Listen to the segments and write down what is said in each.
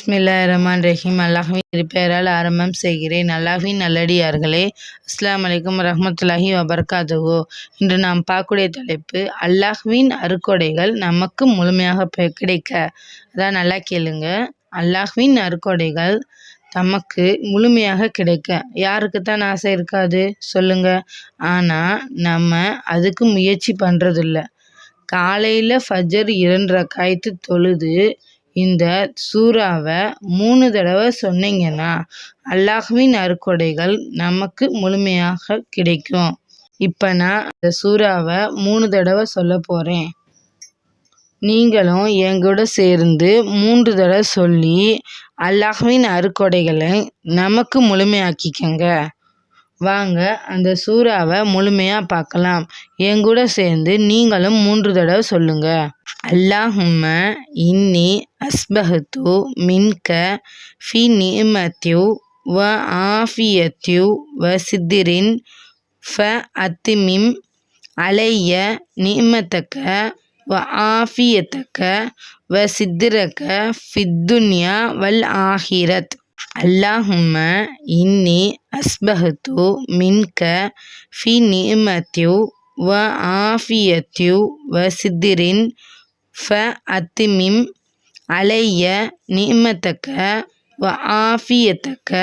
பிஸ்மில்லாஹிர்ரஹ்மானிர்ரஹீம். அல்லாஹ்வின் திருப்பெயரால் ஆரம்பம் செய்கிறேன். அல்லாஹ்வின் நல்லடியார்களே, அஸ்ஸலாமு அலைக்கும் வரஹ்மத்துல்லாஹி வபரகாத்துஹு. இன்று நாம் பார்க்கக்கூடிய தலைப்பு, அல்லாஹ்வின் அருட்கொடைகள் நமக்கு முழுமையாக கிடைக்க. அதான் நல்லா கேளுங்க. அல்லாஹ்வின் அருட்கொடைகள் நமக்கு முழுமையாக கிடைக்க யாருக்கு தான் ஆசை இருக்காது சொல்லுங்க. ஆனால் நம்ம அதுக்கு முயற்சி பண்ணுறதில்ல. காலையில் ஃபஜர் 2 ரக்காயத்து தொழுது இந்த சூறாவை 3 தடவை சொன்னீங்கன்னா அல்லாஹ்வின் அருட்கொடைகள் நமக்கு முழுமையாக கிடைக்கும். இப்போ நான் இந்த சூறாவை 3 தடவை சொல்ல போகிறேன். நீங்களும் எங்கூட சேர்ந்து 3 தடவை சொல்லி அல்லாஹ்வின் அருட்கொடைகளை நமக்கு முழுமையாக்கிக்கங்க. வாங்க அந்த சூறாவை முழுமையாக பார்க்கலாம். எங்கூட சேர்ந்து நீங்களும் 3 தடவை சொல்லுங்க. அல்லாஹும்ம இன்னி அஸ்பஹத்து மின்க ஃபி நிஅமத்யு வ ஆஃபியத்யு வ சித்திரின் ஃப அத்திமிம் அலைய நிஅமத்தக வ ஆஃபியத்தக வ சித்திரக ஃபித்துன்யா வல் ஆஹிரத். அல்லாஹும்ம இன்னி அஸ்பஹத்து மின்க ஃபி நிஅமத்யு வ ஆஃபியத்யு வ சித்திரின் ஃப அத்திமிம் அலைய நிஅமத்தக வ ஆஃபியத்தக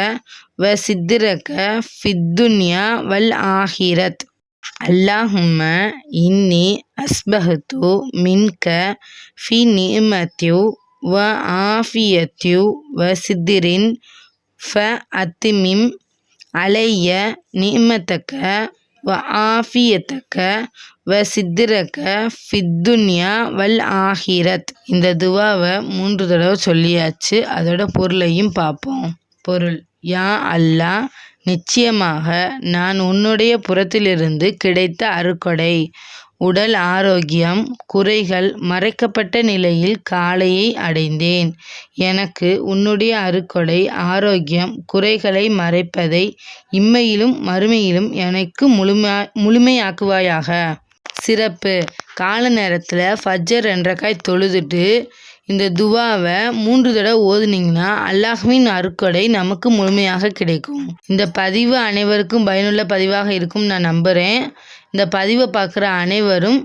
வ சித்திரக ஃபித்துன்யா வல் ஆஹிரத். அல்லாஹும்ம இன்னி அஸ்பஹத்து மின்க ஃபி நிஅமத்யு வ ஆஃபியத்யு வ சித்திரின் ஃப அத்திமிம் அலைய நிஅமத்தக வ ஆஃபியத்தக வ சித்திரக ஃபித்துன்யா வல் ஆஹிரத். இந்த துவாவை 3 தடவை சொல்லியாச்சு. அதோட பொருளையும் பார்ப்போம். பொருள்: யா அல்லாஹ், நிச்சயமாக நான் உன்னுடைய புறத்திலிருந்து கிடைத்த அருட்கொடை உடல் ஆரோக்கியம், குறைகள் மறைக்கப்பட்ட நிலையில் காலையை அடைந்தேன். எனக்கு உன்னுடைய அருட்கொடை ஆரோக்கியம், குறைகளை மறைப்பதை இம்மையிலும் மறுமையிலும் எனக்கு முழுமையாக்குவாயாக. சிறப்பு: கால நேரத்தில் ஃபஜ்ர் 2 ரக்காய் தொழுதுட்டு இந்த துவாவை 3 தடவை ஓதுனீங்கன்னா அல்லாஹ்வின் அருட்கொடை நமக்கு முழுமையாக கிடைக்கும். இந்த பதிவு அனைவருக்கும் பயனுள்ள பதிவாக இருக்கும் நான் நம்புகிறேன். இந்த பதிவை பார்க்குற அனைவரும்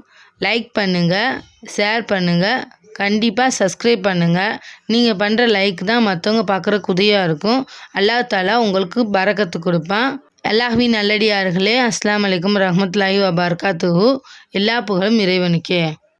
லைக் பண்ணுங்கள், ஷேர் பண்ணுங்கள், கண்டிப்பாக சப்ஸ்கிரைப் பண்ணுங்கள். நீங்கள் பண்ணுற லைக் தான் மற்றவங்க பார்க்குறக்கு உதவியாக இருக்கும். அல்லாஹ் தஆலா உங்களுக்கு பரக்கத்து கொடுப்பான். அல்லாஹ்வின் நல்லடியார்களே, அஸ்ஸலாமு அலைக்கும் வரஹ்மத்துல்லாஹி வபரகாத்துஹு. எல்லா புகழும் இறைவனுக்கே.